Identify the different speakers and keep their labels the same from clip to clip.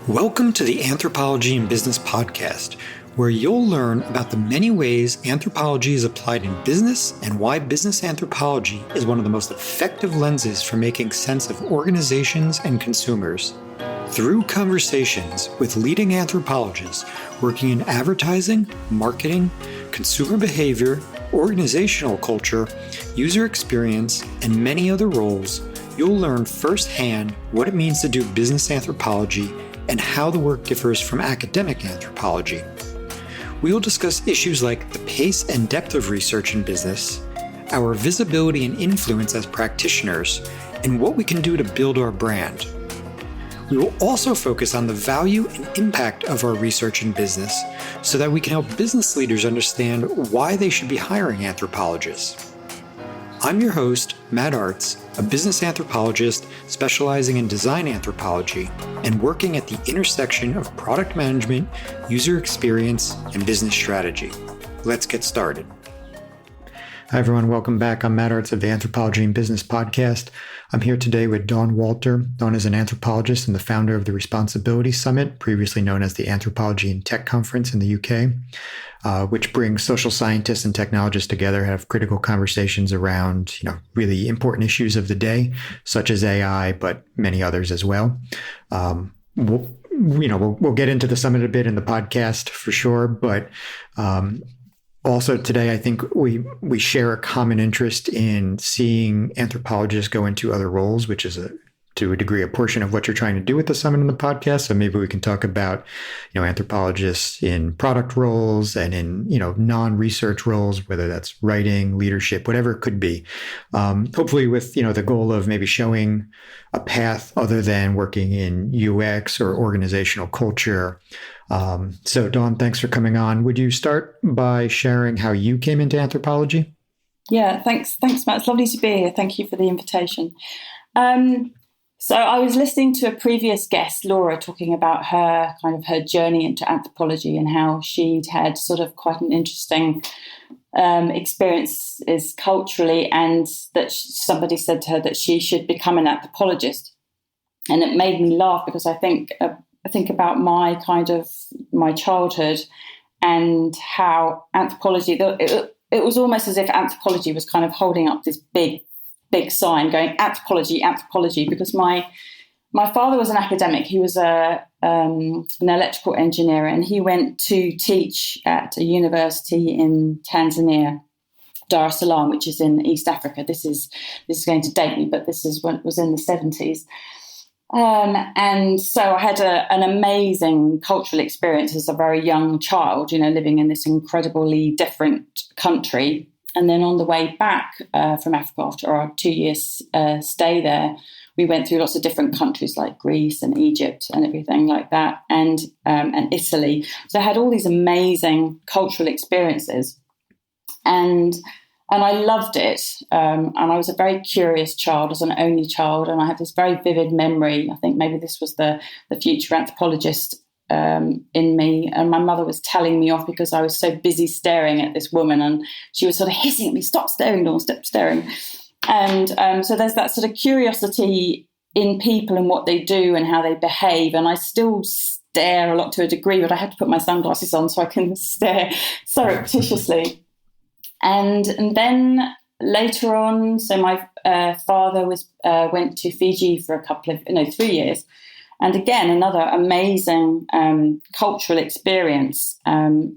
Speaker 1: Welcome to the Anthropology in Business Podcast, where you'll learn about the many ways anthropology is applied in business and why business anthropology is one of the most effective lenses for making sense of organizations and consumers. Through conversations with leading anthropologists working in advertising, marketing, consumer behavior, organizational culture, user experience, and many other roles, you'll learn firsthand what it means to do business anthropology and how the work differs from academic anthropology. We will discuss issues like the pace and depth of research in business, our visibility and influence as practitioners, and what we can do to build our brand. We will also focus on the value and impact of our research in business so that we can help business leaders understand why they should be hiring anthropologists. I'm your host, Matt Artz, a business anthropologist specializing in design anthropology and working at the intersection of product management, user experience, and business strategy. Let's get started. Hi, everyone. Welcome back. I'm Matt Artz of the Anthropology in Business Podcast. I'm here today with Dawn Walter. Dawn is an anthropologist and the founder of the Response-ability Summit, previously known as the Anthropology in Tech Conference in the UK, which brings social scientists and technologists together, have critical conversations around, really important issues of the day, such as AI, but many others as well. We'll get into the summit a bit in the podcast for sure, but also today, I think we share a common interest in seeing anthropologists go into other roles, which is to a degree a portion of what you're trying to do with the summit and the podcast. So maybe we can talk about, anthropologists in product roles and in, non-research roles, whether that's writing, leadership, whatever it could be. Hopefully with, the goal of maybe showing a path other than working in UX or organizational culture. So Dawn, thanks for coming on. Would you start by sharing how you came into anthropology?
Speaker 2: Yeah, thanks, Matt. It's lovely to be here. Thank you for the invitation. So I was listening to a previous guest, Laura, talking about her journey into anthropology and how she'd had sort of quite an interesting experiences culturally, and that somebody said to her that she should become an anthropologist. And it made me laugh because I think about my childhood and how anthropology, it was almost as if anthropology was kind of holding up this big sign going anthropology, because my father was an academic. He was an electrical engineer, and he went to teach at a university in Tanzania, Dar es Salaam, which is in East Africa. This is going to date me, but this is when it was in the 70s. And so I had an amazing cultural experience as a very young child, living in this incredibly different country. And then on the way back from Africa after our 2 years stay there, we went through lots of different countries like Greece and Egypt and everything like that, and Italy. So I had all these amazing cultural experiences, and I loved it. And I was a very curious child, as an only child, and I have this very vivid memory. I think maybe this was the future anthropologist in me, and my mother was telling me off because I was so busy staring at this woman, and she was sort of hissing at me, "Stop staring, Dawn, stop staring." And so there's that sort of curiosity in people and what they do and how they behave, and I still stare a lot to a degree, but I had to put my sunglasses on so I can stare surreptitiously. And then later on, so my father went to Fiji for 3 years. And again, another amazing cultural experience.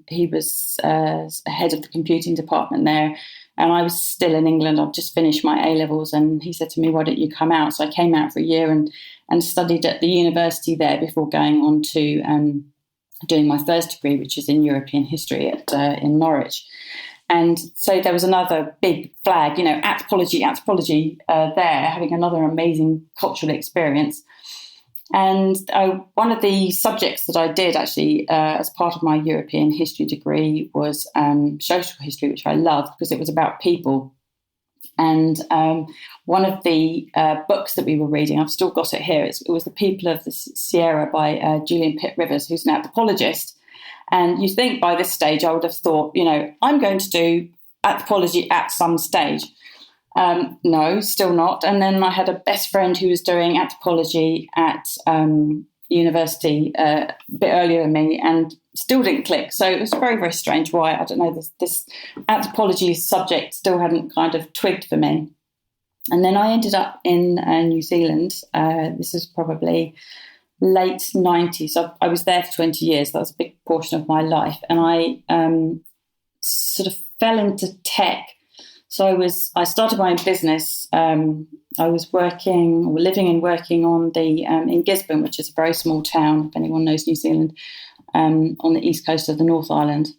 Speaker 2: He was head of the computing department there, and I was still in England. I'd just finished my A-levels, and he said to me, "Why don't you come out?" So I came out for a year and studied at the university there before going on to doing my first degree, which is in European history in Norwich. And so there was another big flag, anthropology there, having another amazing cultural experience. And one of the subjects that I did actually as part of my European history degree was social history, which I loved because it was about people. And one of the books that we were reading, I've still got it here, it was The People of the Sierra by Julian Pitt Rivers, who's an anthropologist. And you think by this stage, I would have thought, I'm going to do anthropology at some stage. No, still not. And then I had a best friend who was doing anthropology at university a bit earlier than me and still didn't click. So it was very, very strange why, I don't know, this anthropology subject still hadn't kind of twigged for me. And then I ended up in New Zealand. This is probably late 90s. So I was there for 20 years. That was a big portion of my life. And I sort of fell into tech. So I started my own business. I was living and working on in Gisborne, which is a very small town, if anyone knows New Zealand, on the east coast of the North Island.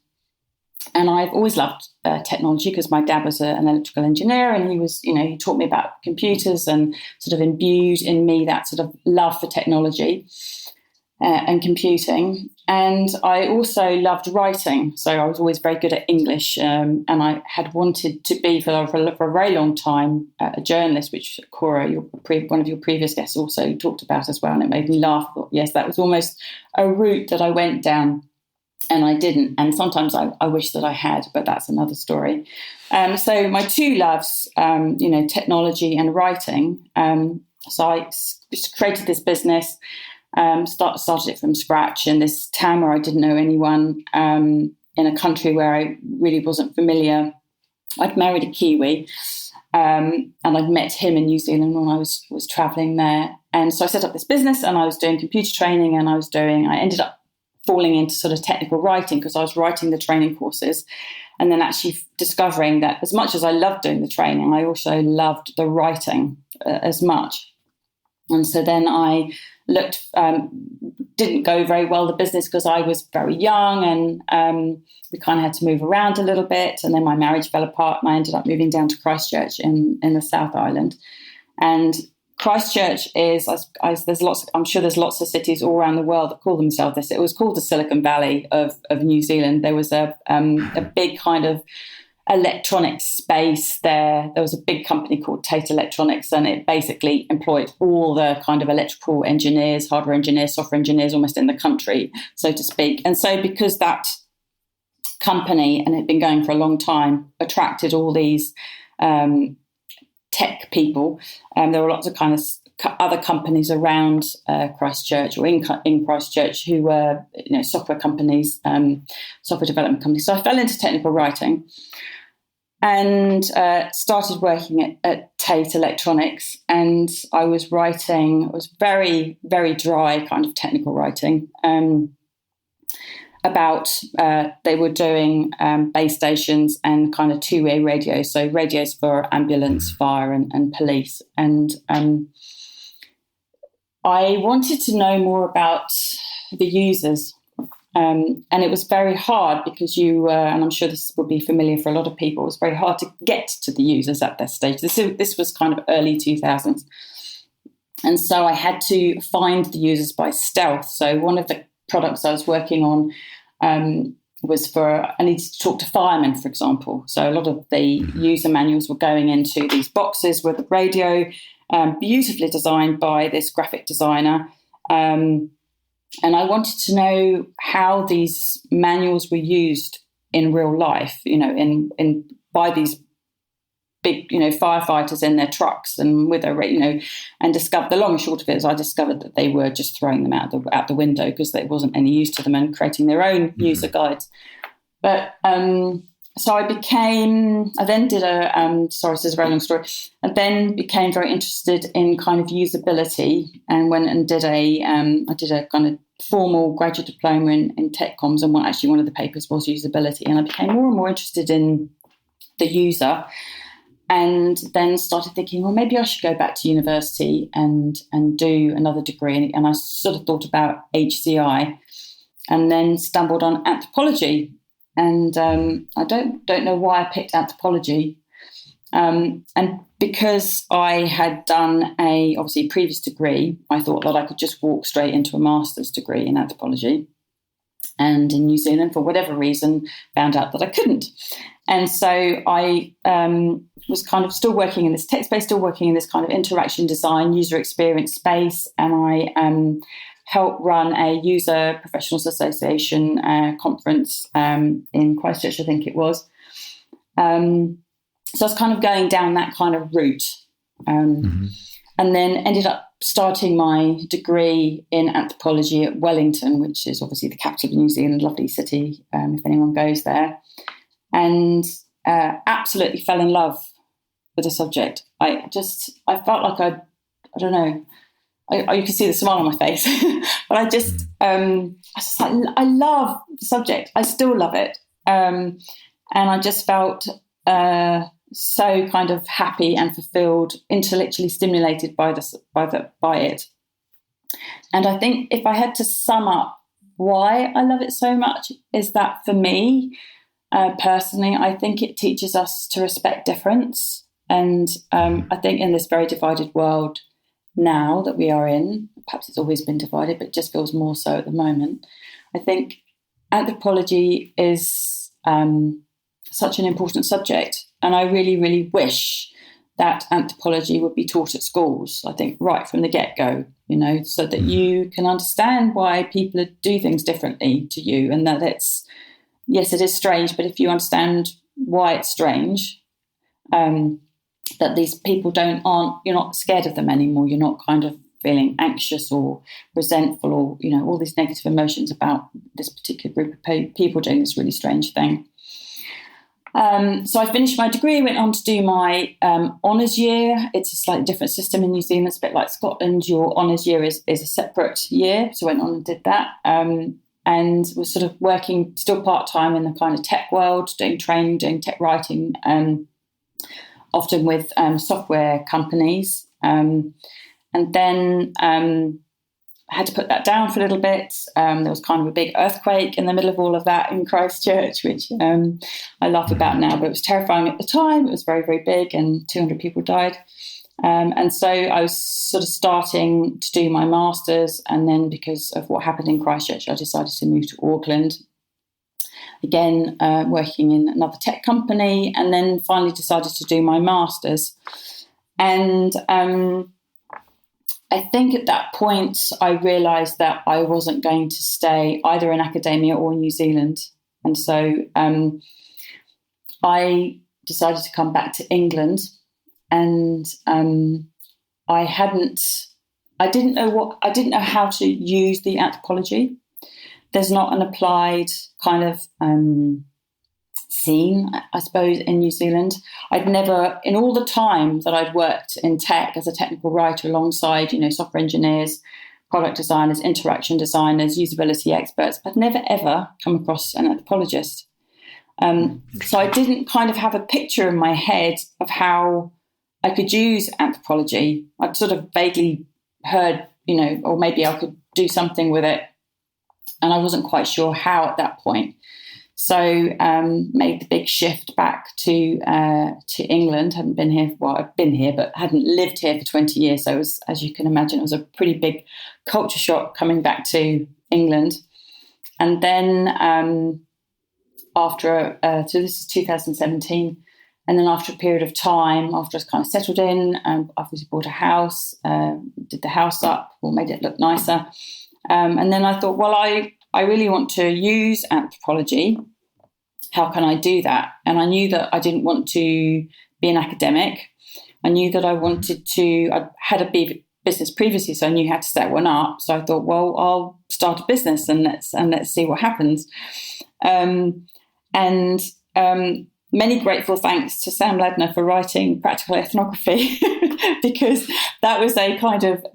Speaker 2: And I've always loved technology because my dad was an electrical engineer, and he taught me about computers and sort of imbued in me that sort of love for technology and computing. And I also loved writing. So I was always very good at English, and I had wanted to be for a very long time a journalist, which Cora, one of your previous guests, also talked about as well. And it made me laugh. I thought, yes, that was almost a route that I went down. And I didn't. And sometimes I wish that I had, but that's another story. So my two loves, technology and writing. So I created this business, started it from scratch in this town where I didn't know anyone, in a country where I really wasn't familiar. I'd married a Kiwi, and I'd met him in New Zealand when I was traveling there. And so I set up this business, and I was doing computer training, and I ended up falling into sort of technical writing because I was writing the training courses, and then actually discovering that as much as I loved doing the training, I also loved the writing as much. And so then I didn't go very well, the business, because I was very young, and we kind of had to move around a little bit. And then my marriage fell apart, and I ended up moving down to Christchurch in the South Island. And Christchurch is, I'm sure there's lots of cities all around the world that call themselves this. It was called the Silicon Valley of New Zealand. There was a big kind of electronic space there. There was a big company called Tate Electronics, and it basically employed all the kind of electrical engineers, hardware engineers, software engineers almost in the country, so to speak. And so because that company, and it had been going for a long time, attracted all these tech people, there were lots of kind of other companies around Christchurch or in Christchurch who were software companies, software development companies. So I fell into technical writing and started working at Tate Electronics, and I was writing. It was very, very dry kind of technical writing about they were doing base stations and kind of two-way radios, so radios for ambulance, fire and police. And I wanted to know more about the users. And it was very hard because and I'm sure this would be familiar for a lot of people, it was very hard to get to the users at that stage. This was kind of early 2000s. And so I had to find the users by stealth. So one of the products I was working on was I needed to talk to firemen, for example. So a lot of the user manuals were going into these boxes with a radio, beautifully designed by this graphic designer. And I wanted to know how these manuals were used in real life, by these big, firefighters in their trucks and with and discovered, the long and short of it is I discovered that they were just throwing them out the window because there wasn't any use to them and creating their own user guides. But so I then did sorry, this is a very long story. I then became very interested in kind of usability and went and did I did a kind of formal graduate diploma in tech comms, and one of the papers was usability. And I became more and more interested in the user, and then started thinking, well, maybe I should go back to university and do another degree. And I sort of thought about HCI, and then stumbled on anthropology. And I don't know why I picked anthropology. And because I had done obviously previous degree, I thought that I could just walk straight into a master's degree in anthropology. And in New Zealand, for whatever reason, found out that I couldn't. And so I was kind of still working in this tech space, still working in this kind of interaction design, user experience space. And I helped run a user professionals association conference in Christchurch, I think it was. So I was kind of going down that kind of route. and then ended up starting my degree in anthropology at Wellington, which is obviously the capital of New Zealand, lovely city, if anyone goes there, and absolutely fell in love with the subject. I felt like I don't know, you can see the smile on my face, but I love the subject. I still love it. And I just felt so kind of happy and fulfilled, intellectually stimulated by it. And I think if I had to sum up why I love it so much, is that for me, personally, I think it teaches us to respect difference. And I think in this very divided world now that we are in, perhaps it's always been divided, but it just feels more so at the moment. I think anthropology is such an important subject, and I really, really wish that anthropology would be taught at schools, I think, right from the get-go, so that you can understand why people do things differently to you, and that yes, it is strange, but if you understand why it's strange, that these people you're not scared of them anymore. You're not kind of feeling anxious or resentful or, all these negative emotions about this particular group of people doing this really strange thing. So I finished my degree, went on to do my honours year. It's a slightly different system in New Zealand. It's a bit like Scotland. Your honours year is a separate year. So I went on and did that, and was sort of working still part-time in the kind of tech world, doing training, doing tech writing, often with software companies. And then I had to put that down for a little bit. There was kind of a big earthquake in the middle of all of that in Christchurch, which I laugh about now, but it was terrifying at the time. It was very, very big, and 200 people died. And so I was sort of starting to do my master's, and then because of what happened in Christchurch, I decided to move to Auckland. Again, working in another tech company, and then finally decided to do my master's. And I think at that point, I realised that I wasn't going to stay either in academia or New Zealand. And so I decided to come back to England, and I didn't know how to use the anthropology. There's not an applied kind of scene, I suppose, in New Zealand. I'd never, in all the time that I'd worked in tech as a technical writer alongside, software engineers, product designers, interaction designers, usability experts, I'd never, ever come across an anthropologist. So I didn't kind of have a picture in my head of how I could use anthropology. I'd sort of vaguely heard, or maybe I could do something with it. And I wasn't quite sure how at that point. So made the big shift back to England. Hadn't been here. Well, I've been here, but hadn't lived here for 20 years. So it was, as you can imagine, it was a pretty big culture shock coming back to England. And then so this is 2017. And then after a period of time, after I was kind of settled in, I obviously bought a house, did the house up, or made it look nicer. And then I thought, well, I really want to use anthropology. How can I do that? And I knew that I didn't want to be an academic. I knew that I had a business previously, so I knew how to set one up. So I thought, well, I'll start a business and let's see what happens. Many grateful thanks to Sam Ledner for writing Practical Ethnography, because that was a kind of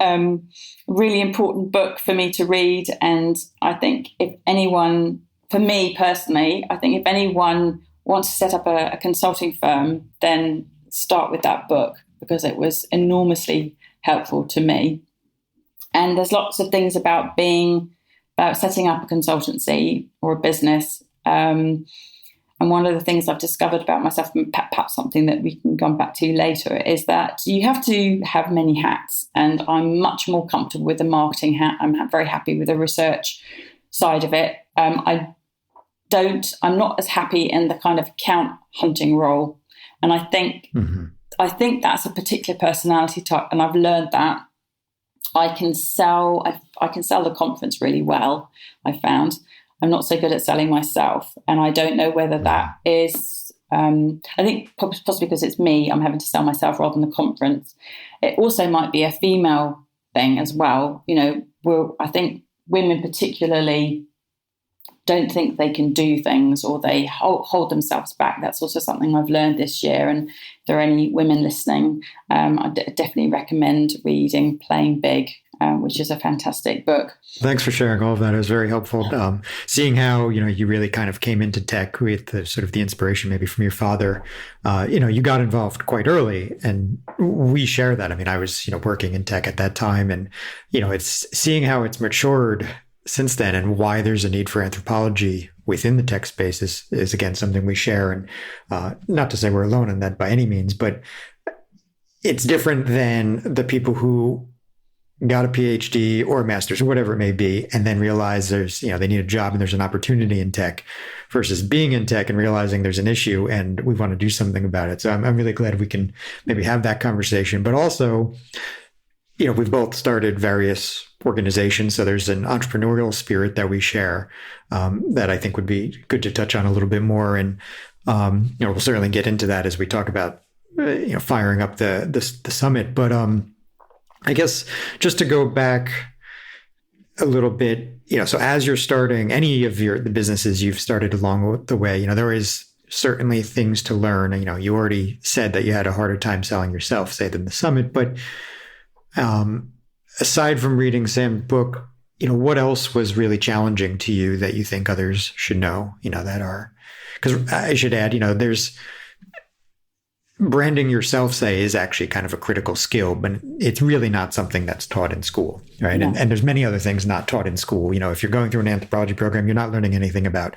Speaker 2: really important book for me to read. And I think if anyone, for me personally, I think if anyone wants to set up a consulting firm, then start with that book, because it was enormously helpful to me. And there's lots of things about setting up a consultancy or a business. And one of the things I've discovered about myself, and perhaps something that we can come back to later, is that you have to have many hats. And I'm much more comfortable with the marketing hat. I'm very happy with the research side of it. I'm not as happy in the kind of account hunting role. And I think that's a particular personality type. And I've learned that I can sell the conference really well, I found. I'm not so good at selling myself, and I don't know whether that is I think possibly because it's me, I'm having to sell myself rather than the conference. It also might be a female thing as well. I think women particularly don't think they can do things, or they hold themselves back. That's also something I've learned this year. And if there are any women listening, I definitely recommend reading Playing Big, which is a fantastic book.
Speaker 1: Thanks for sharing all of that. It was very helpful. Seeing how, you really kind of came into tech with the sort of the inspiration maybe from your father. You got involved quite early, and we share that. I mean, I was, working in tech at that time, and, it's seeing how it's matured since then and why there's a need for anthropology within the tech space is again, something we share. And not to say we're alone in that by any means, but it's different than the people who got a PhD or a master's or whatever it may be, and then realize there's, they need a job and there's an opportunity in tech, versus being in tech and realizing there's an issue and we want to do something about it. So I'm really glad we can maybe have that conversation. But also, we've both started various organizations. So there's an entrepreneurial spirit that we share that I think would be good to touch on a little bit more. And, we'll certainly get into that as we talk about, firing up the summit. But I guess just to go back a little bit, so as you're starting any of the businesses you've started along the way, there is certainly things to learn. You already said that you had a harder time selling yourself, say, than the summit. But aside from reading Sam's book, what else was really challenging to you that you think others should know, because I should add, there's branding yourself, say, is actually kind of a critical skill, but it's really not something that's taught in school, right?
Speaker 2: No.
Speaker 1: And there's many other things not taught in school. If you're going through an anthropology program, you're not learning anything about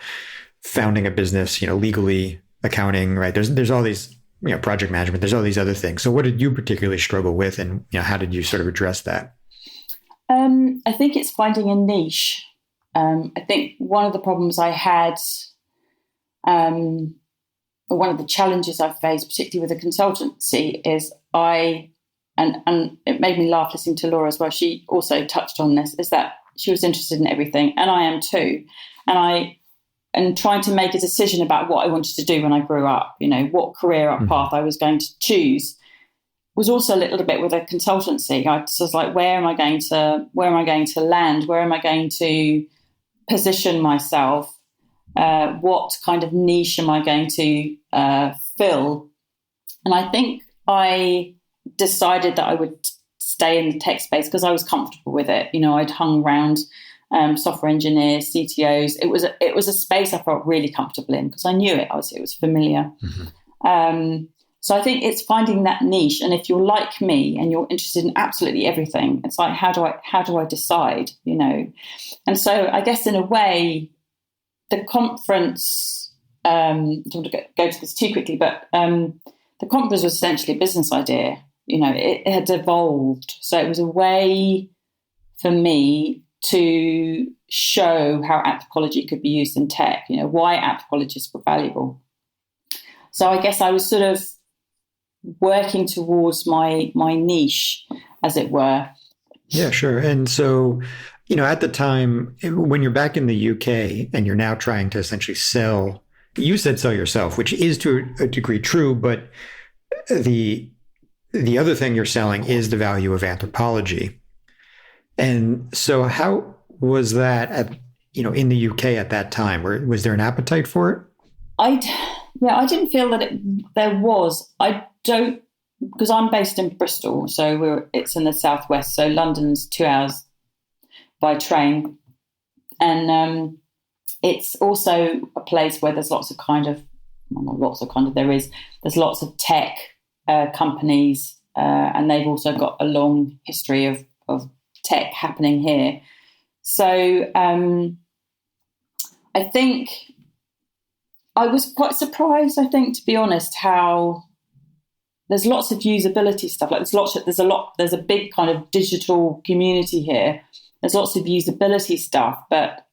Speaker 1: founding a business, legally, accounting, right? There's all these, project management, there's all these other things. So what did you particularly struggle with, and how did you sort of address that?
Speaker 2: I think it's finding a niche. I think one of the problems I had, one of the challenges I've faced, particularly with the consultancy, is and it made me laugh listening to Laura as well. She also touched on this, is that she was interested in everything, and I am too. And trying to make a decision about what I wanted to do when I grew up, what career path I was going to choose, was also a little bit with a consultancy. I was like, where am I going to land? Where am I going to position myself? What kind of niche am I going to fill? And I think I decided that I would stay in the tech space because I was comfortable with it. I'd hung around software engineers, CTOs. It was a space I felt really comfortable in because I knew it. It was familiar. Mm-hmm. So I think it's finding that niche. And if you're like me and you're interested in absolutely everything, it's like, how do I decide? And so I guess in a way, the conference, I don't want to go to this too quickly, but the conference was essentially a business idea. It had evolved. So it was a way for me to show how anthropology could be used in tech, why anthropologists were valuable. So I guess I was sort of working towards my niche, as it were.
Speaker 1: Yeah, sure. And so, at the time, when you're back in the UK and you're now trying to essentially sell, you said sell yourself, which is to a degree true, but the other thing you're selling is the value of anthropology. And so how was that in the UK at that time? Was there an appetite for it? I
Speaker 2: didn't feel that there was. I don't, because I'm based in Bristol, so it's in the southwest. So London's 2 hours by train, and it's also a place where there's lots of there's lots of tech companies, and they've also got a long history of tech happening here. So I think I was quite surprised, to be honest, how there's lots of usability stuff. Like there's a big kind of digital community here. There's lots of usability stuff, but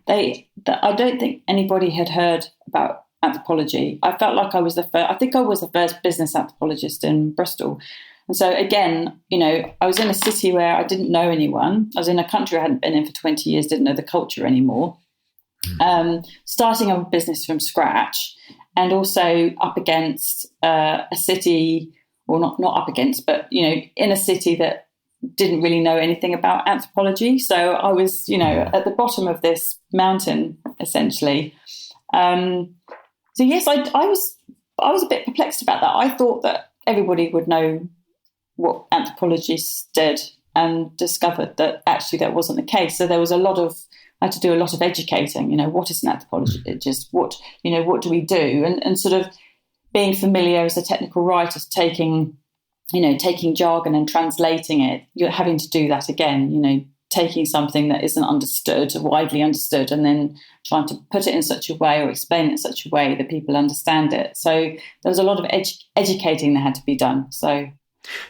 Speaker 2: I don't think anybody had heard about anthropology. I felt like I was the first business anthropologist in Bristol. And so again, I was in a city where I didn't know anyone. I was in a country I hadn't been in for 20 years, didn't know the culture anymore. Starting a business from scratch. and also up against a city, or not up against, but, in a city that didn't really know anything about anthropology. So I was, at the bottom of this mountain, essentially. So yes, I was a bit perplexed about that. I thought that everybody would know what anthropologists did, and discovered that actually that wasn't the case. So there was I had to do a lot of educating. What is an anthropologist? What do we do? And sort of being familiar as a technical writer, taking jargon and translating it. You're having to do that again. Taking something that isn't widely understood, and then trying to put it in such a way or explain it in such a way that people understand it. So there was a lot of educating that had to be done.
Speaker 1: So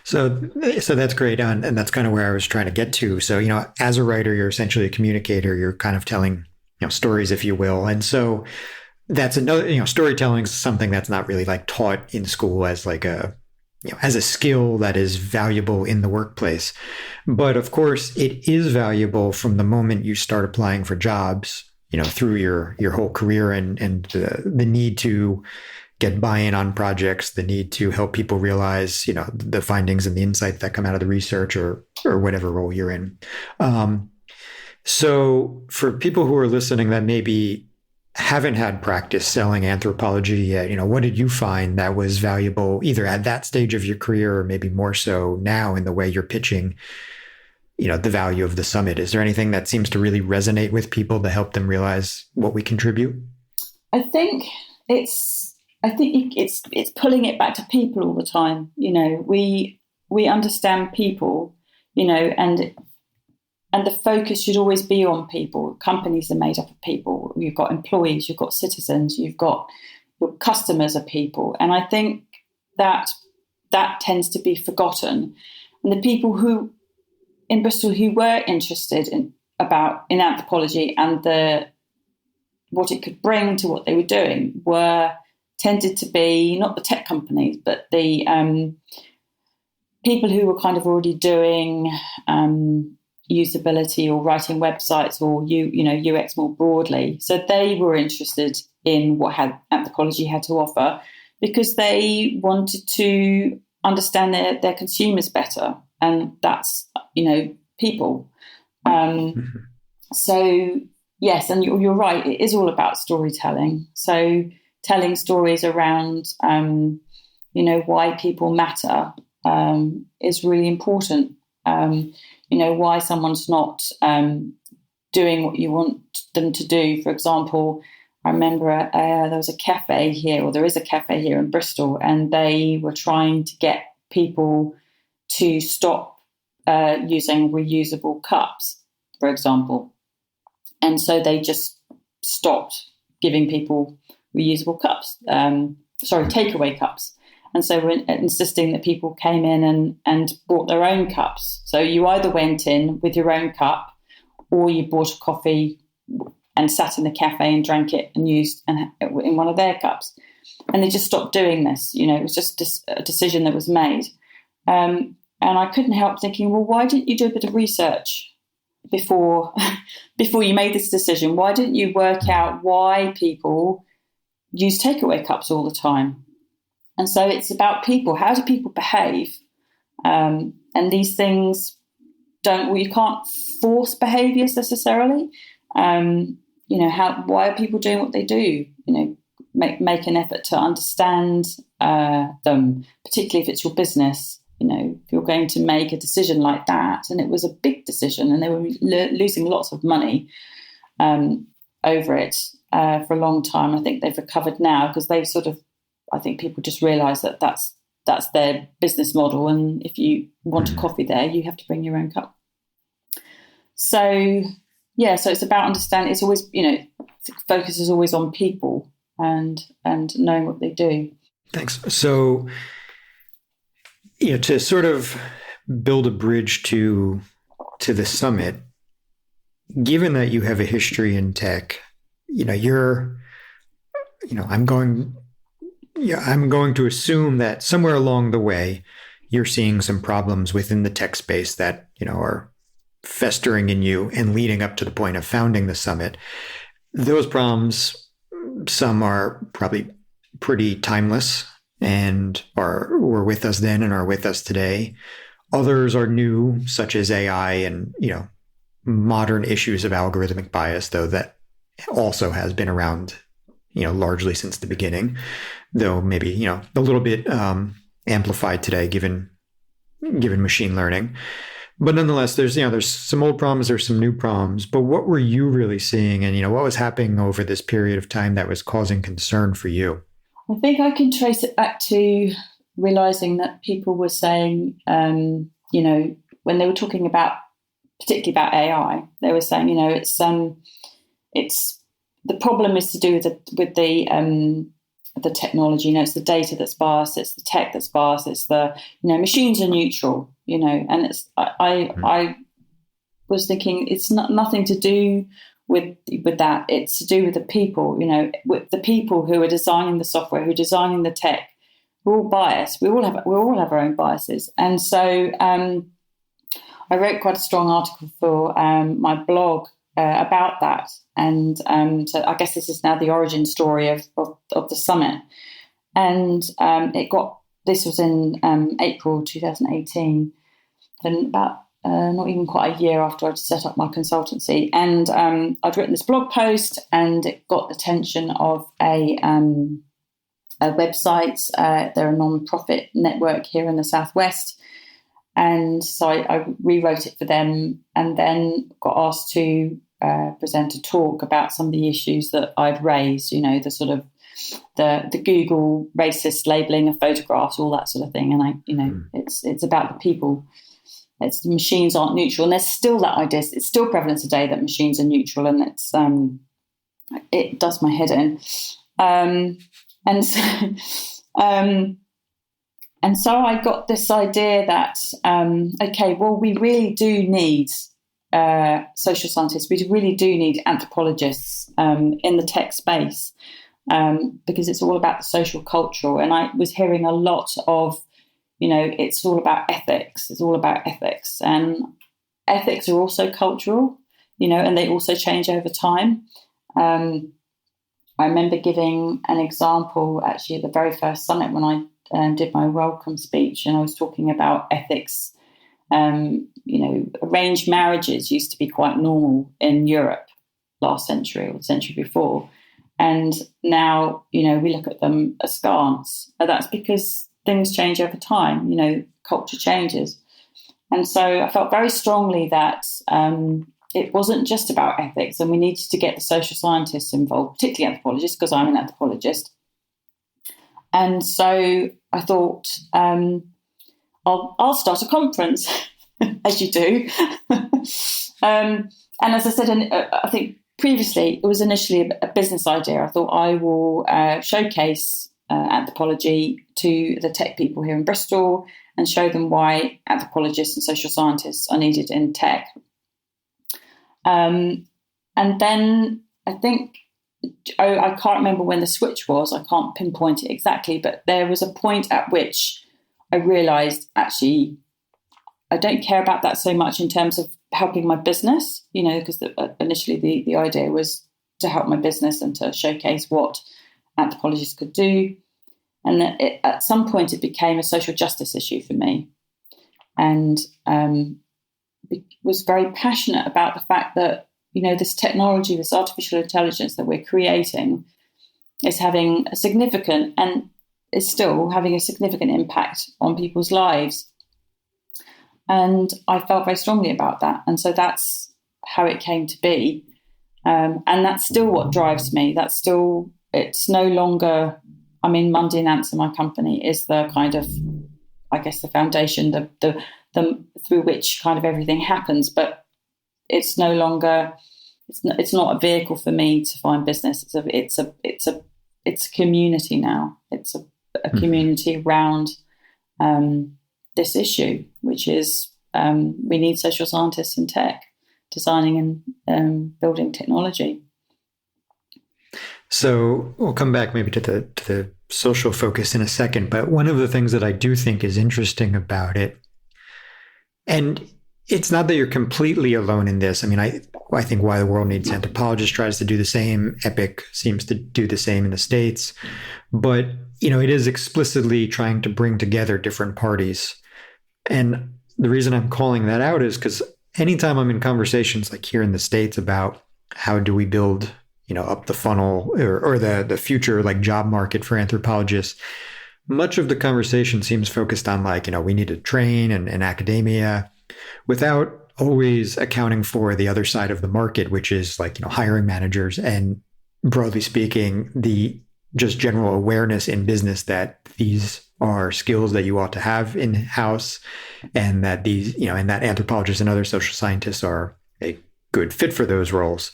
Speaker 1: that's great. And that's kind of where I was trying to get to. So, as a writer, you're essentially a communicator. You're kind of telling, stories, if you will. And so that's another, storytelling is something that's not really like taught in school as like as a skill that is valuable in the workplace. But of course, it is valuable from the moment you start applying for jobs, through your whole career, and the need to get buy-in on projects, the need to help people realize, the findings and the insights that come out of the research or whatever role you're in. So for people who are listening that maybe haven't had practice selling anthropology yet, what did you find that was valuable either at that stage of your career or maybe more so now in the way you're pitching, the value of the summit? Is there anything that seems to really resonate with people to help them realize what we contribute?
Speaker 2: I think it's pulling it back to people all the time. We understand people, and the focus should always be on people. Companies are made up of people. You've got employees, you've got citizens, you've got your customers are people. And I think that tends to be forgotten. And the people who in Bristol who were interested in anthropology and what it could bring to what they were doing tended to be not the tech companies, but the people who were kind of already doing usability or writing websites or UX more broadly. So they were interested in what anthropology had to offer because they wanted to understand their consumers better, and that's people. So yes, and you're right. It is all about storytelling. So telling stories around why people matter is really important. Why someone's not doing what you want them to do. For example, I remember there was a cafe here, or there is a cafe here in Bristol, and they were trying to get people to stop using reusable cups, for example. And so they just stopped giving people reusable cups, takeaway cups. And so we're insisting that people came in and brought their own cups. So you either went in with your own cup or you bought a coffee and sat in the cafe and drank it and used in one of their cups. And they just stopped doing this. It was just a decision that was made. And I couldn't help thinking, well, why didn't you do a bit of research before you made this decision? Why didn't you work out why people use takeaway cups all the time? And so it's about people. How do people behave? And these things you can't force behaviours necessarily. Why are people doing what they do? Make an effort to understand them, particularly if it's your business. If you're going to make a decision like that, and it was a big decision, and they were losing lots of money over it for a long time. I think they've recovered now because they've I think people just realise that that's their business model, and if you want a coffee there, you have to bring your own cup. So it's about understanding. It's always, focus is always on people and knowing what they do.
Speaker 1: Thanks. So, to sort of build a bridge to the summit, given that you have a history in tech, I'm going to assume that somewhere along the way, you're seeing some problems within the tech space that, are festering in you and leading up to the point of founding the summit. Those problems, some are probably pretty timeless and were with us then and are with us today. Others are new, such as AI and, modern issues of algorithmic bias, though that also has been around, largely since the beginning, though maybe, a little bit amplified today given machine learning. But nonetheless, there's some old problems, there's some new problems. But what were you really seeing, and what was happening over this period of time that was causing concern for you?
Speaker 2: I think I can trace it back to realizing that people were saying, when they were talking about, particularly about AI, they were saying, it's the problem is to do with the technology. It's the data that's biased, it's the tech that's biased, it's the machines are neutral. And it's I was thinking it's nothing to do with that. It's to do with the people. With the people who are designing the software, who are designing the tech. We're all biased. We all have our own biases, and so I wrote quite a strong article for my blog about that. And so I guess this is now the origin story of the summit. And this was in April 2018, then about not even quite a year after I'd set up my consultancy. And I'd written this blog post, and it got the attention of a website. They're a non-profit network here in the Southwest. And so I rewrote it for them, and then got asked to present a talk about some of the issues that I'd raised, the sort of the Google racist labeling of photographs, all that sort of thing. And it's about the people. It's the machines aren't neutral, and there's still that idea. It's still prevalent today that machines are neutral, and it's it does my head in. And so I got this idea that, we really do need social scientists. We really do need anthropologists in the tech space because it's all about the social cultural. And I was hearing a lot of, it's all about ethics. It's all about ethics. And ethics are also cultural, and they also change over time. I remember giving an example actually at the very first summit when I did my welcome speech, and I was talking about ethics. Arranged marriages used to be quite normal in Europe last century or the century before, and now we look at them askance. But that's because things change over time. Culture changes, and so I felt very strongly that it wasn't just about ethics, and we needed to get the social scientists involved, particularly anthropologists, because I'm an anthropologist. And so I thought, I'll start a conference, as you do. And as I said, I think previously it was initially a business idea. I thought I will showcase anthropology to the tech people here in Bristol and show them why anthropologists and social scientists are needed in tech. And then I think, I can't remember when the switch was. I can't pinpoint it exactly, but there was a point at which I realised, actually, I don't care about that so much in terms of helping my business, because initially the idea was to help my business and to showcase what anthropologists could do. And at some point it became a social justice issue for me. And was very passionate about the fact that, this technology, this artificial intelligence that we're creating is having a significant and is still having a significant impact on people's lives. And I felt very strongly about that. And so that's how it came to be. And that's still what drives me. It's no longer, Mundi and Artz, my company, is the kind of, I guess, the foundation, the through which kind of everything happens. But it's no longer, it's not a vehicle for me to find business. It's a community now. It's a community around this issue, which is we need social scientists in tech, designing and building technology.
Speaker 1: So we'll come back maybe to the social focus in a second. But one of the things that I do think is interesting about it, and it's not that you're completely alone in this. I mean, I think Why the World Needs Anthropologists tries to do the same. Epic seems to do the same in the States. But, it is explicitly trying to bring together different parties. And the reason I'm calling that out is because anytime I'm in conversations like here in the States about how do we build, up the funnel or the future like job market for anthropologists, much of the conversation seems focused on like, we need to train and academia without always accounting for the other side of the market, which is like, hiring managers and broadly speaking, the just general awareness in business that these are skills that you ought to have in-house and that these, and that anthropologists and other social scientists are a good fit for those roles.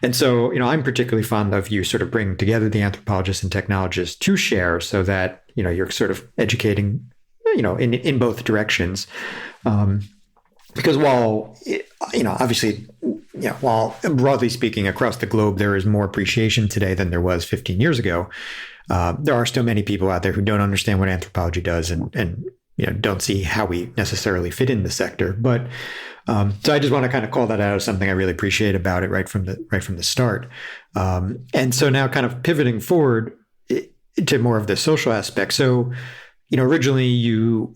Speaker 1: And so, I'm particularly fond of you sort of bringing together the anthropologists and technologists to share so that, you're sort of educating, in both directions. Because while, obviously, while broadly speaking across the globe, there is more appreciation today than there was 15 years ago, there are still many people out there who don't understand what anthropology does and don't see how we necessarily fit in the sector. But so I just want to kind of call that out as something I really appreciate about it right from the start. And so now kind of pivoting forward to more of the social aspect. So, originally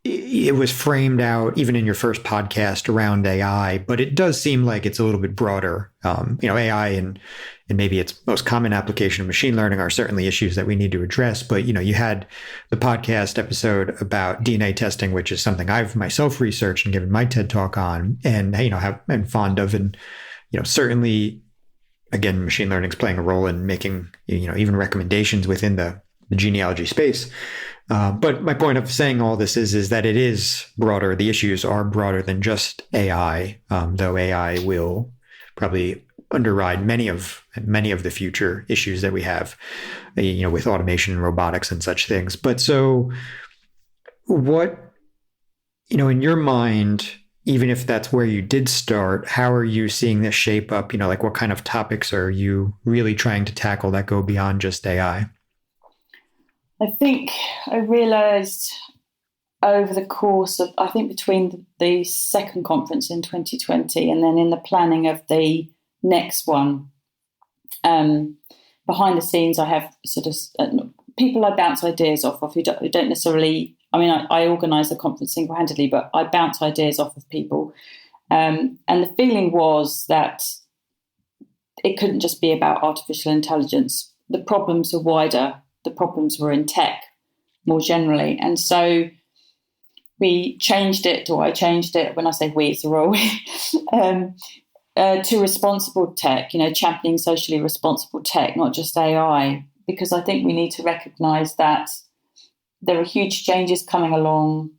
Speaker 1: it was framed out even in your first podcast around AI, but it does seem like it's a little bit broader. AI and maybe its most common application of machine learning are certainly issues that we need to address. But, you had the podcast episode about DNA testing, which is something I've myself researched and given my TED talk on and, I'm fond of. And, certainly, again, machine learning is playing a role in making, even recommendations within the genealogy space. But my point of saying all this is that it is broader. The issues are broader than just AI, though AI will probably underride many of the future issues that we have, with automation and robotics and such things. But so what, in your mind, even if that's where you did start, how are you seeing this shape up? Like what kind of topics are you really trying to tackle that go beyond just AI?
Speaker 2: I think I realised over the course of, I think between the second conference in 2020 and then in the planning of the next one, behind the scenes, I have sort of people I bounce ideas off of who don't necessarily, I organise the conference single-handedly, but I bounce ideas off of people. And the feeling was that it couldn't just be about artificial intelligence. The problems are wider. The problems were in tech more generally. And so we changed it, or I changed it, when I say we, it's a role, to responsible tech, championing socially responsible tech, not just AI, because I think we need to recognise that there are huge changes coming along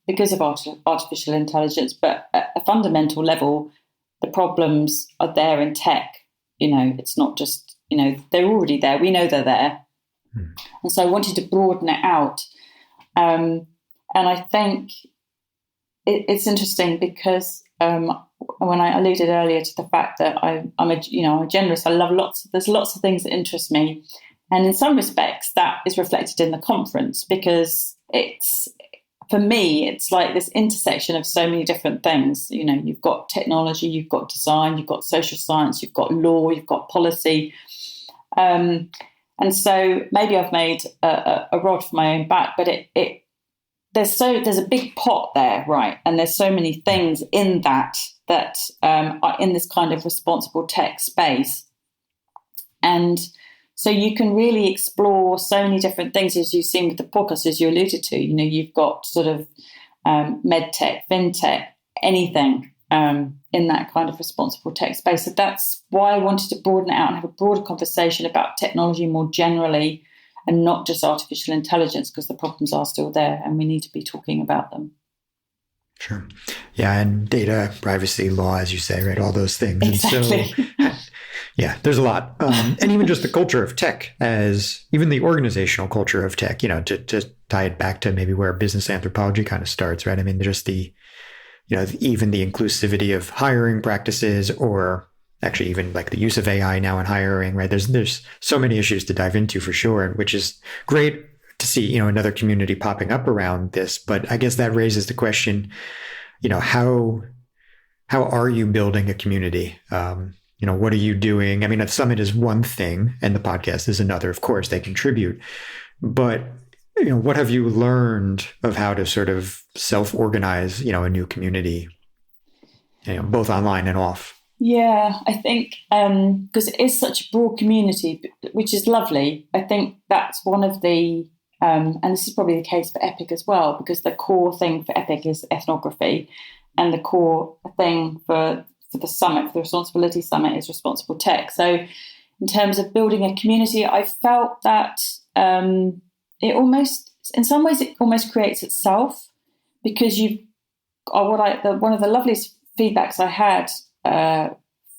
Speaker 2: because of artificial intelligence, but at a fundamental level, the problems are there in tech. It's not just, they're already there. We know they're there. And so I wanted to broaden it out. And I think it's interesting because when I alluded earlier to the fact that I'm a generalist, I love there's lots of things that interest me. And in some respects, that is reflected in the conference because for me, it's like this intersection of so many different things. You've got technology, you've got design, you've got social science, you've got law, you've got policy. And so maybe I've made a rod for my own back, but there's a big pot there, right? And there's so many things in that are in this kind of responsible tech space. And so you can really explore so many different things, as you've seen with the podcast, as you alluded to. You've got sort of med tech, fintech, anything in that kind of responsible tech space. So that's why I wanted to broaden it out and have a broader conversation about technology more generally and not just artificial intelligence, because the problems are still there and we need to be talking about them.
Speaker 1: Sure. Yeah. And data, privacy, law, as you say, right? All those things.
Speaker 2: Exactly.
Speaker 1: And so, yeah, there's a lot. And even just the culture of tech, as even the organizational culture of tech, to tie it back to maybe where business anthropology kind of starts, right? Just even the inclusivity of hiring practices, or actually even like the use of AI now in hiring, right? There's so many issues to dive into for sure, which is great to see, another community popping up around this. But I guess that raises the question, how are you building a community? What are you doing? I mean, a summit is one thing and the podcast is another. Of course, they contribute. But, what have you learned of how to sort of self-organize, a new community, both online and off?
Speaker 2: Yeah, I think because it is such a broad community, which is lovely. I think that's one of the, and this is probably the case for EPIC as well, because the core thing for EPIC is ethnography, and the core thing for the summit, for the Response-ability Summit, is responsible tech. So in terms of building a community, I felt that it almost, in some ways, it almost creates itself, because one of the loveliest feedbacks I had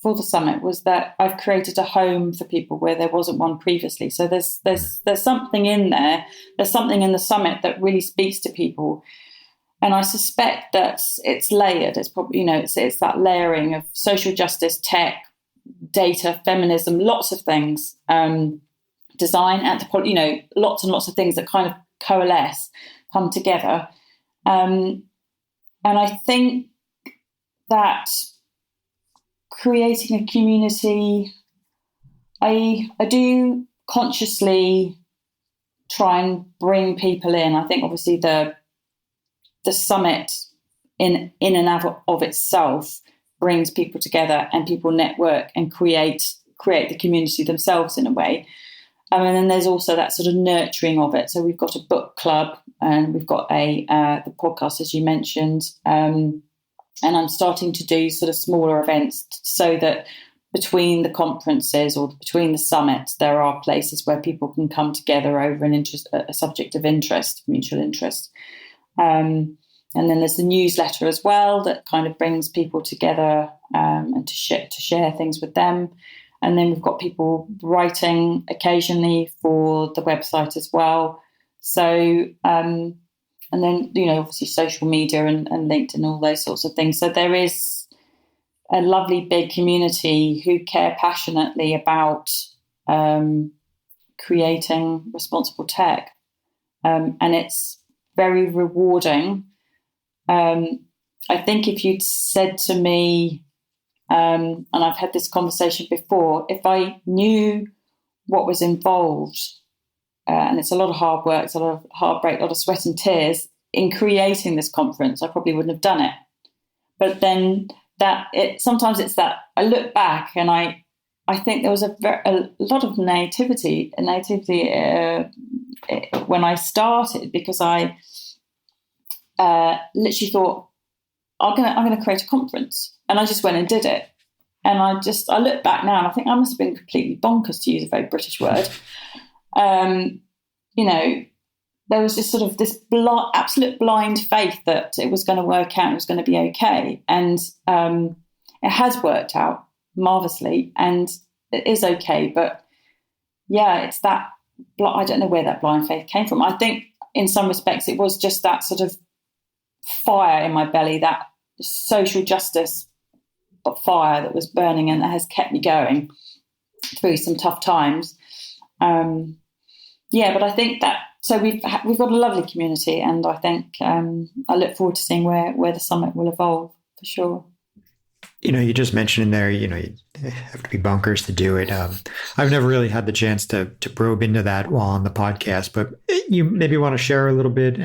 Speaker 2: for the summit was that I've created a home for people where there wasn't one previously. So there's something in there. There's something in the summit that really speaks to people, and I suspect that it's layered. It's probably it's that layering of social justice, tech, data, feminism, lots of things, design, anthropology, lots and lots of things that kind of coalesce, come together, and I think that creating a community, I do consciously try and bring people in. I think obviously the summit in and of itself brings people together, and people network and create the community themselves in a way. And then there's also that sort of nurturing of it. So we've got a book club, and we've got the podcast, as you mentioned. And I'm starting to do sort of smaller events so that between the conferences or between the summits, there are places where people can come together over a subject of interest, mutual interest. And then there's the newsletter as well that kind of brings people together and to share things with them. And then we've got people writing occasionally for the website as well. So, and then, obviously social media and LinkedIn, all those sorts of things. So there is a lovely big community who care passionately about creating responsible tech. And it's very rewarding. I think if you'd said to me, and I've had this conversation before, if I knew what was involved, and it's a lot of hard work, it's a lot of heartbreak, a lot of sweat and tears in creating this conference, I probably wouldn't have done it. But then sometimes it's that I look back and I think there was a lot of naivety when I started, because I literally thought, I'm going to create a conference, and I just went and did it. And I look back now and I think I must have been completely bonkers, to use a very British word. There was just sort of this absolute blind faith that it was going to work out, it was going to be okay. And it has worked out marvelously, and it is okay. But yeah, it's that, I don't know where that blind faith came from. I think in some respects it was just that sort of fire in my belly, that social justice fire that was burning and that has kept me going through some tough times. But I think that, so we've got a lovely community, and I think I look forward to seeing where the summit will evolve, for sure.
Speaker 1: You just mentioned in there, you have to be bonkers to do it. I've never really had the chance to probe into that while on the podcast, but you maybe want to share a little bit,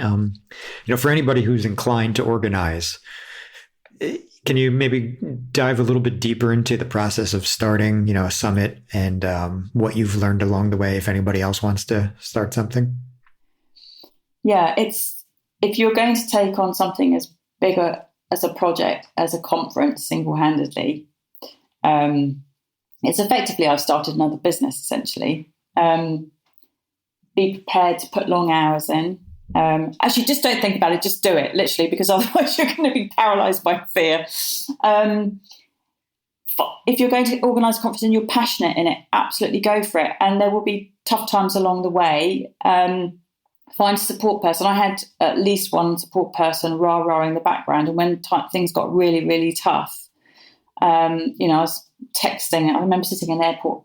Speaker 1: for anybody who's inclined to organize. Can you maybe dive a little bit deeper into the process of starting, a summit, and what you've learned along the way, if anybody else wants to start something?
Speaker 2: Yeah, if you're going to take on something as big as a project, as a conference, single-handedly, it's effectively, I've started another business, essentially. Be prepared to put long hours in. Actually, just don't think about it, just do it, literally, because otherwise you're going to be paralyzed by fear. If you're going to organize a conference and you're passionate in it, absolutely go for it. And there will be tough times along the way. Find a support person. I had at least one support person rah-rahing in the background. And when things got really, really tough, I was texting. I remember sitting in an airport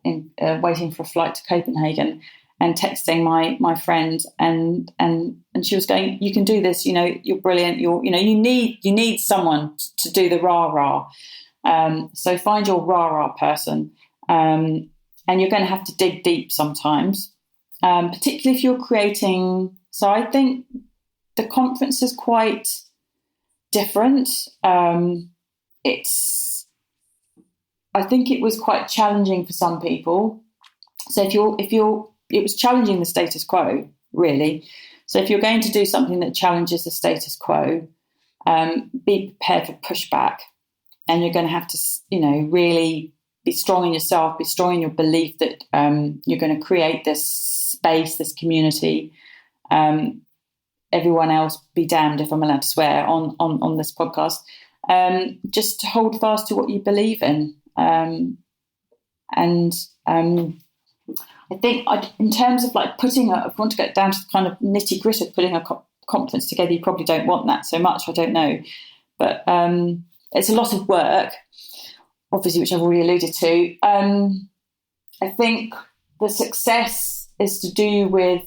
Speaker 2: waiting for a flight to Copenhagen, and texting my friend, and she was going, "You can do this. You're brilliant. You need someone to do the rah rah. So find your rah rah person, and you're going to have to dig deep sometimes, particularly if you're creating." So I think the conference is quite different. I think it was quite challenging for some people. So it was challenging the status quo, really. So if you're going to do something that challenges the status quo, be prepared for pushback, and you're going to have to, really be strong in yourself, be strong in your belief that you're going to create this space, this community. Everyone else be damned if I'm allowed to swear on this podcast. Just hold fast to what you believe in. I think in terms of like if you want to get down to the kind of nitty gritty of putting a conference together, you probably don't want that so much. I don't know. But it's a lot of work, obviously, which I've already alluded to. I think the success is to do with,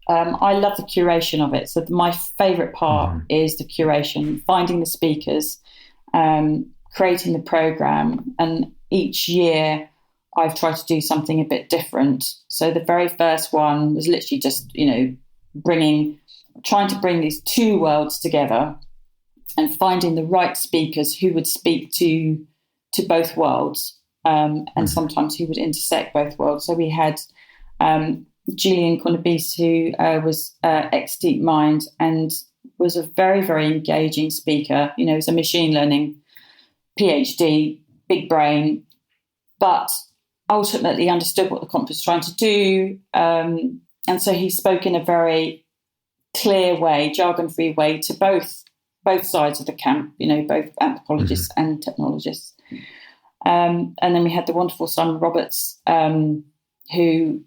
Speaker 2: I love the curation of it. So my favourite part is the curation, finding the speakers, creating the programme. And each year I've tried to do something a bit different. So the very first one was literally just, trying to bring these two worlds together and finding the right speakers who would speak to both worlds, and sometimes who would intersect both worlds. So we had Julian Cornabis, who was ex-DeepMind and was a very, very engaging speaker. He's a machine learning PhD, big brain, but ultimately understood what the conference was trying to do. And so he spoke in a very clear way, jargon-free way, to both sides of the camp, both anthropologists and technologists. And then we had the wonderful Simon Roberts, who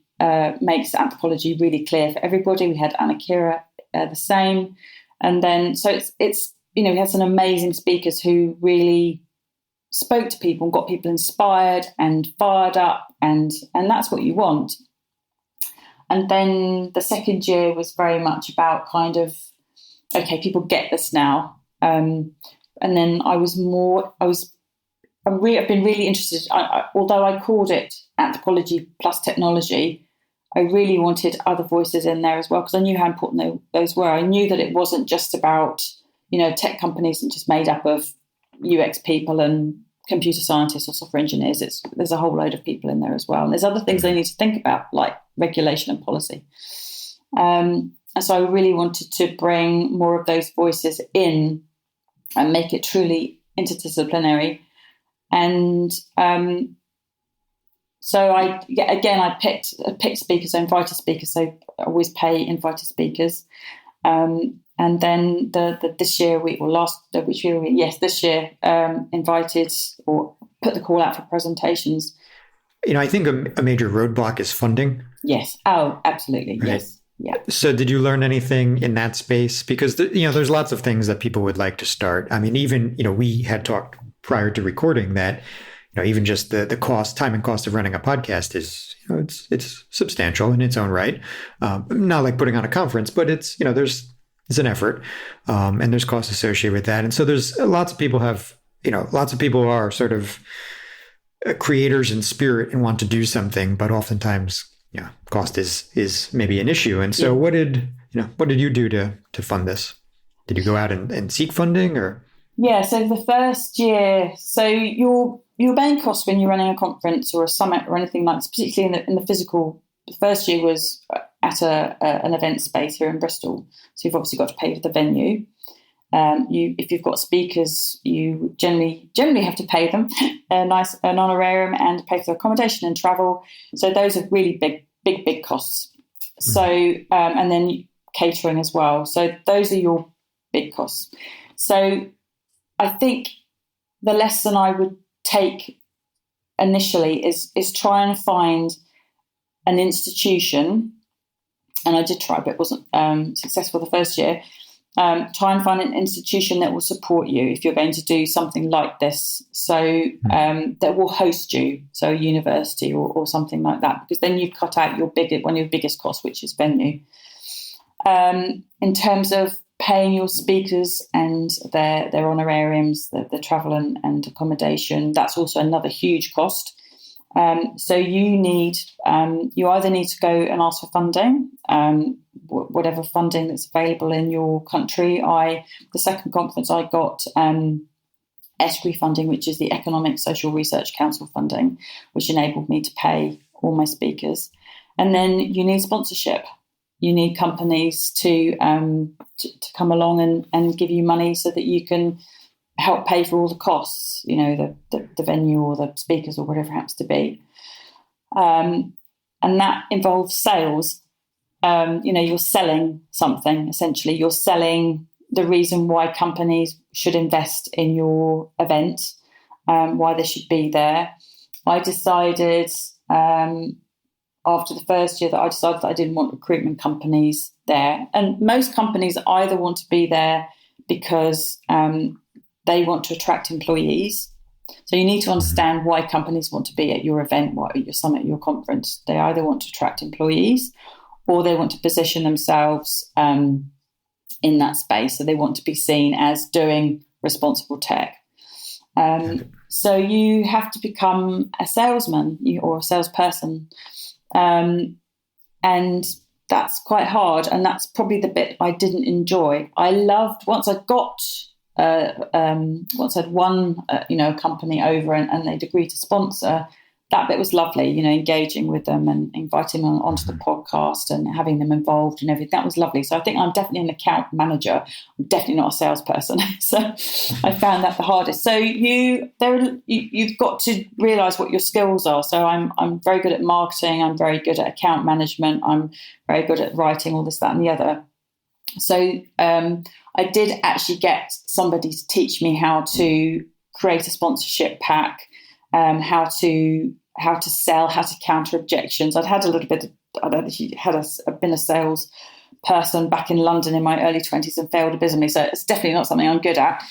Speaker 2: makes anthropology really clear for everybody. We had Anna Kira, the same. And then, so it's we had some amazing speakers who really spoke to people and got people inspired and fired up, and that's what you want. And then the second year was very much about kind of, okay, people get this now. And then I've been really interested. Although I called it Anthropology plus Technology, I really wanted other voices in there as well, because I knew how important those were. I knew that it wasn't just about, tech companies and just made up of UX people and computer scientists or software engineers. There's a whole load of people in there as well. And there's other things they need to think about, like regulation and policy. And so I really wanted to bring more of those voices in and make it truly interdisciplinary. And so I picked speakers, I invited speakers, so I always pay invited speakers. And then this year invited or put the call out for presentations.
Speaker 1: I think a major roadblock is funding.
Speaker 2: Yes. Oh, absolutely. Right. Yes. Yeah.
Speaker 1: So did you learn anything in that space? Because, there's lots of things that people would like to start. I mean, even, we had talked prior to recording that, even just the time and cost of running a podcast is, it's substantial in its own right. Not like putting on a conference, but it's an effort, and there's costs associated with that. And so there's lots of people are sort of creators in spirit and want to do something, but oftentimes, cost is maybe an issue. And so what did you do to fund this? Did you go out and seek funding or?
Speaker 2: Yeah. So the first year, so your main cost when you're running a conference or a summit or anything like this, particularly in the physical, the first year was at an event space here in Bristol. So you've obviously got to pay for the venue. If you've got speakers, you generally have to pay them an honorarium and pay for accommodation and travel. So those are really big costs. So and then catering as well. So those are your big costs. So I think the lesson I would take initially is try and find an institution, and I did try, but it wasn't successful the first year, try and find an institution that will support you if you're going to do something like this. So that will host you, so a university or something like that, because then you've cut out one of your biggest costs, which is venue. In terms of paying your speakers and their honorariums, the travel and accommodation, that's also another huge cost. So you either need to go and ask for funding, whatever funding that's available in your country. The second conference I got ESCRI funding, which is the Economic Social Research Council funding, which enabled me to pay all my speakers. And then you need sponsorship. You need companies to come along and give you money so that you can help pay for all the costs, the venue or the speakers or whatever it happens to be. And that involves sales. You're selling something, essentially. You're selling the reason why companies should invest in your event, why they should be there. I decided after the first year that I didn't want recruitment companies there. And most companies either want to be there because they want to attract employees. So you need to understand why companies want to be at your event, at your summit, your conference. They either want to attract employees or they want to position themselves in that space. So they want to be seen as doing responsible tech. So you have to become a salesman or a salesperson. And that's quite hard. And that's probably the bit I didn't enjoy. I loved once I'd won, a company over and they'd agreed to sponsor, that bit was lovely, engaging with them and inviting them onto the podcast and having them involved and everything. That was lovely. So I think I'm definitely an account manager. I'm definitely not a salesperson. So I found that the hardest. So you've got to realise what your skills are. So I'm very good at marketing. I'm very good at account management. I'm very good at writing, all this, that, and the other. So I did actually get somebody to teach me how to create a sponsorship pack, how to sell, how to counter objections. I'd had a little bit. I've been a sales person back in London in my early 20s and failed abysmally. So it's definitely not something I'm good at.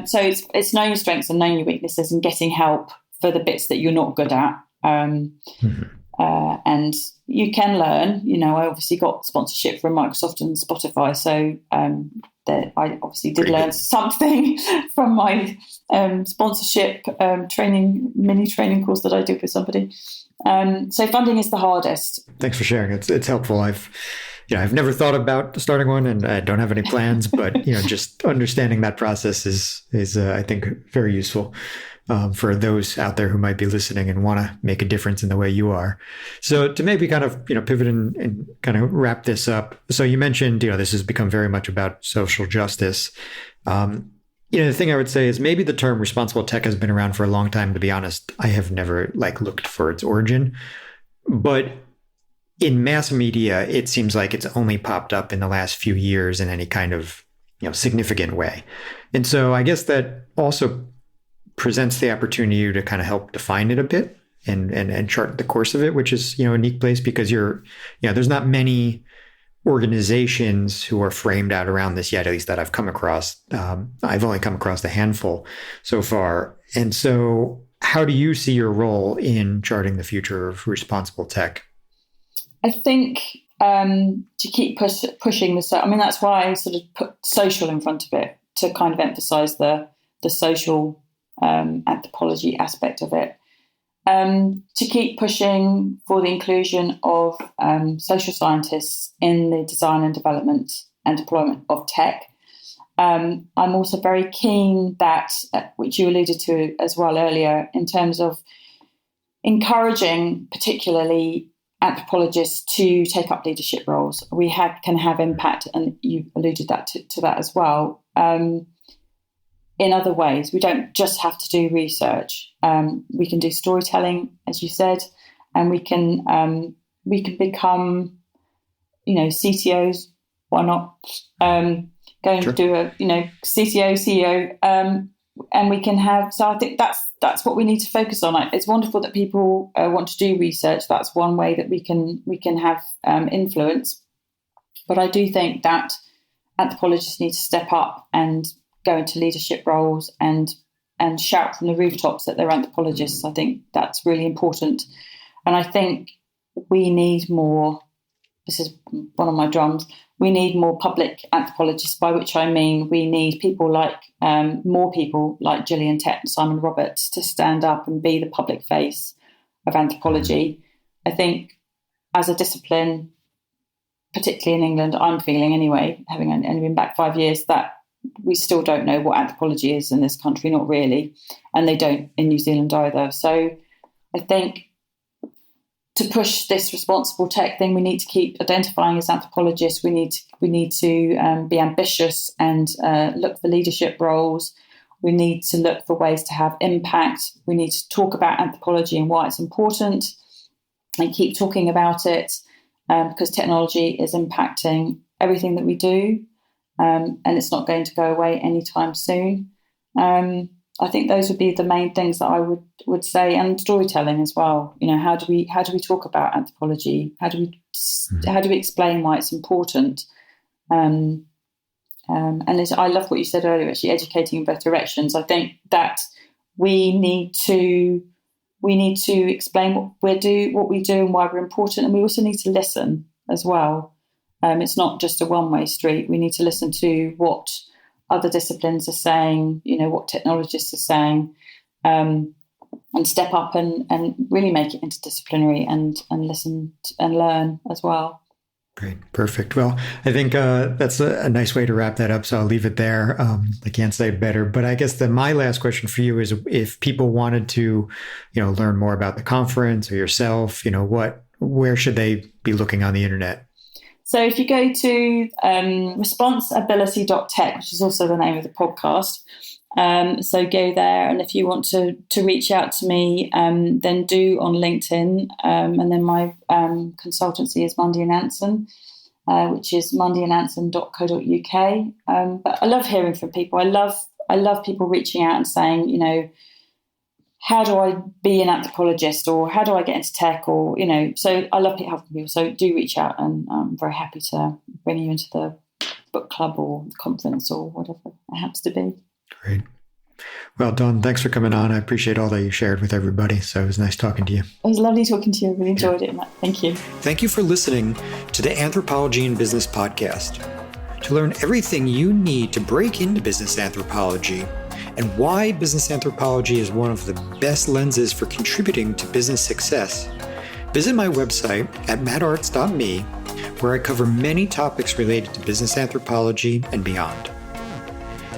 Speaker 2: So it's knowing your strengths and knowing your weaknesses and getting help for the bits that you're not good at. And you can learn. I obviously got sponsorship from Microsoft and Spotify, so I obviously did learn something from my sponsorship mini training course that I did with somebody. So funding is the hardest.
Speaker 1: Thanks for sharing. It's helpful. I've never thought about starting one, and I don't have any plans. But just understanding that process is I think very useful. For those out there who might be listening and want to make a difference in the way you are. So to maybe kind of, pivot and kind of wrap this up. So you mentioned, this has become very much about social justice. The thing I would say is maybe the term responsible tech has been around for a long time. To be honest, I have never looked for its origin, but in mass media, it seems like it's only popped up in the last few years in any kind of, significant way. And so I guess that also presents the opportunity to kind of help define it a bit and chart the course of it, which is, a unique place because there's not many organizations who are framed out around this yet, at least that I've come across. I've only come across a handful so far. And so how do you see your role in charting the future of responsible tech?
Speaker 2: I think to keep pushing this, that's why I sort of put social in front of it to kind of emphasize the social anthropology aspect of it, to keep pushing for the inclusion of social scientists in the design and development and deployment of tech. I'm also very keen that, which you alluded to as well earlier, in terms of encouraging particularly anthropologists to take up leadership roles. We can have impact, and you alluded to that as well. In other ways, we don't just have to do research. We can do storytelling, as you said, and we can become, CTOs. Why not? To do a, CTO, CEO, and we can have. So I think that's what we need to focus on. It's wonderful that people want to do research. That's one way that we can have influence. But I do think that anthropologists need to step up and go into leadership roles and shout from the rooftops that they're anthropologists. I think that's really important. And I think we need more, this is one of my drums, we need more public anthropologists, by which I mean we need people like, more people like Gillian Tett and Simon Roberts to stand up and be the public face of anthropology. I think as a discipline, particularly in England, I'm feeling anyway, having only been back 5 years, that we still don't know what anthropology is in this country, not really, and they don't in New Zealand either. So I think to push this responsible tech thing, we need to keep identifying as anthropologists. We need to be ambitious and look for leadership roles. We need to look for ways to have impact. We need to talk about anthropology and why it's important and keep talking about it because technology is impacting everything that we do. And it's not going to go away anytime soon. I think those would be the main things that I would say, and storytelling as well. You know, how do we talk about anthropology? How do we explain why it's important? And I love what you said earlier, actually, educating in both directions. I think that we need to explain what we do and why we're important, and we also need to listen as well. It's not just a one-way street. We need to listen to what other disciplines are saying, you know, what technologists are saying, and step up and really make it interdisciplinary and listen and learn as well.
Speaker 1: Great. Perfect. Well, I think that's a nice way to wrap that up. So I'll leave it there. I can't say it better, but I guess my last question for you is if people wanted to, you know, learn more about the conference or yourself, you know, where should they be looking on the internet?
Speaker 2: So if you go to Response-ability.Tech, which is also the name of the podcast, so go there. And if you want to reach out to me, then do on LinkedIn. And then my consultancy is Mundy & Anson, which is mundyandanson.co.uk. But I love hearing from people. I love people reaching out and saying, you know, how do I be an anthropologist, or how do I get into tech, or, you know, so I love helping people. So do reach out, and I'm very happy to bring you into the book club or the conference or whatever it happens to be.
Speaker 1: Great. Well, Dawn, thanks for coming on. I appreciate all that you shared with everybody. So it was nice talking to you.
Speaker 2: It was lovely talking to you. I really enjoyed it, Matt. Thank you.
Speaker 1: Thank you for listening to the Anthropology in Business podcast. To learn everything you need to break into business anthropology and why business anthropology is one of the best lenses for contributing to business success, visit my website at mattartz.me, where I cover many topics related to business anthropology and beyond.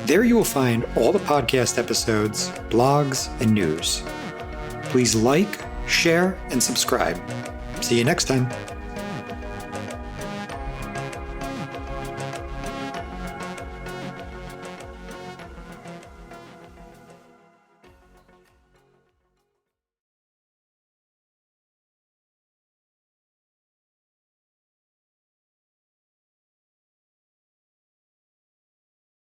Speaker 1: There you will find all the podcast episodes, blogs, and news. Please like, share, and subscribe. See you next time.